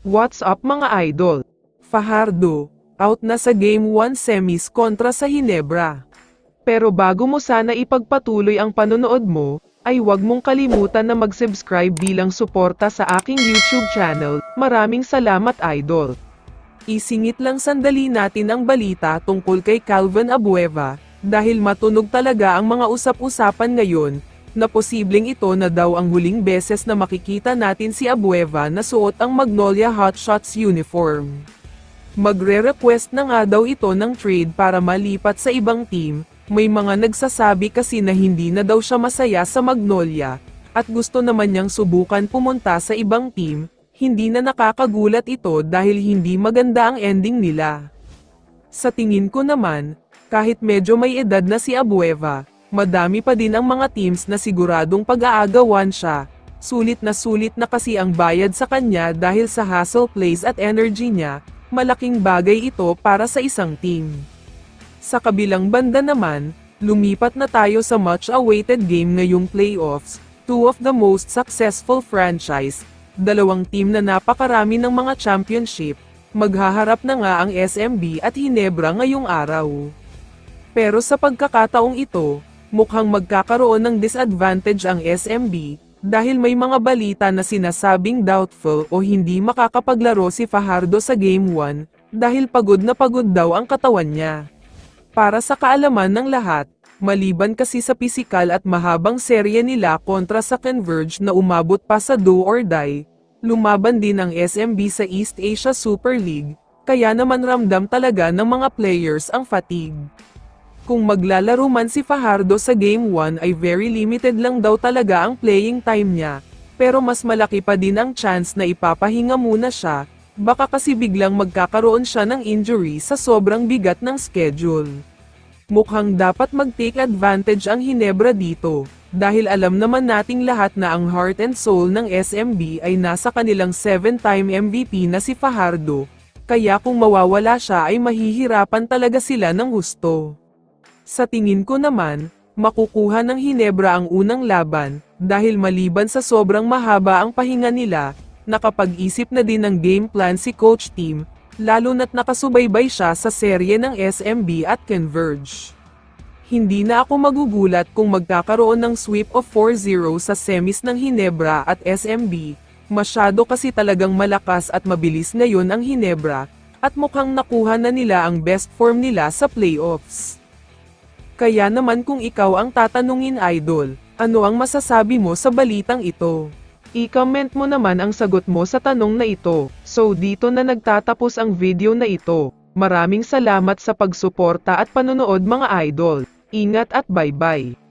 What's up mga idol? Fajardo, out na sa Game 1 semis kontra sa Ginebra. Pero bago mo sana ipagpatuloy ang panonood mo, ay huwag mong kalimutan na mag-subscribe bilang suporta sa aking YouTube channel. Maraming salamat idol. Isingit lang sandali natin ang balita tungkol kay Calvin Abueva, dahil matunog talaga ang mga usap-usapan ngayon, na posibleng ito na daw ang huling beses na makikita natin si Abueva na suot ang Magnolia Hotshots uniform. Magre-request na nga daw ito ng trade para malipat sa ibang team. May mga nagsasabi kasi na hindi na daw siya masaya sa Magnolia, at gusto naman niyang subukan pumunta sa ibang team. Hindi na nakakagulat ito dahil hindi maganda ang ending nila. Sa tingin ko naman, kahit medyo may edad na si Abueva, madami pa din ang mga teams na siguradong pag-aagawan siya. Sulit na kasi ang bayad sa kanya dahil sa hustle plays at energy niya, malaking bagay ito para sa isang team. Sa kabilang banda naman, lumipat na tayo sa much-awaited game ngayong playoffs, two of the most successful franchise, dalawang team na napakarami ng mga championship, maghaharap na nga ang SMB at Ginebra ngayong araw. Pero sa pagkakataong ito, mukhang magkakaroon ng disadvantage ang SMB, dahil may mga balita na sinasabing doubtful o hindi makakapaglaro si Fajardo sa Game 1, dahil pagod na pagod daw ang katawan niya. Para sa kaalaman ng lahat, maliban kasi sa pisikal at mahabang serye nila kontra sa Converge na umabot pa sa do or die, lumaban din ang SMB sa East Asia Super League, kaya naman ramdam talaga ng mga players ang fatigue. Kung maglalaro man si Fajardo sa Game 1 ay very limited lang daw talaga ang playing time niya, pero mas malaki pa din ang chance na ipapahinga muna siya, baka kasi biglang magkakaroon siya ng injury sa sobrang bigat ng schedule. Mukhang dapat mag-take advantage ang Ginebra dito, dahil alam naman nating lahat na ang heart and soul ng SMB ay nasa kanilang 7-time MVP na si Fajardo, kaya kung mawawala siya ay mahihirapan talaga sila ng husto. Sa tingin ko naman, makukuha ng Ginebra ang unang laban, dahil maliban sa sobrang mahaba ang pahinga nila, nakapag-isip na din ng game plan si Coach Team, lalo na't nakasubaybay siya sa serye ng SMB at Converge. Hindi na ako magugulat kung magkakaroon ng sweep of 4-0 sa semis ng Ginebra at SMB, masyado kasi talagang malakas at mabilis ngayon ang Ginebra, at mukhang nakuha na nila ang best form nila sa playoffs. Kaya naman kung ikaw ang tatanungin idol, ano ang masasabi mo sa balitang ito? I-comment mo naman ang sagot mo sa tanong na ito. So dito na nagtatapos ang video na ito. Maraming salamat sa pagsuporta at panonood mga idol. Ingat at bye-bye.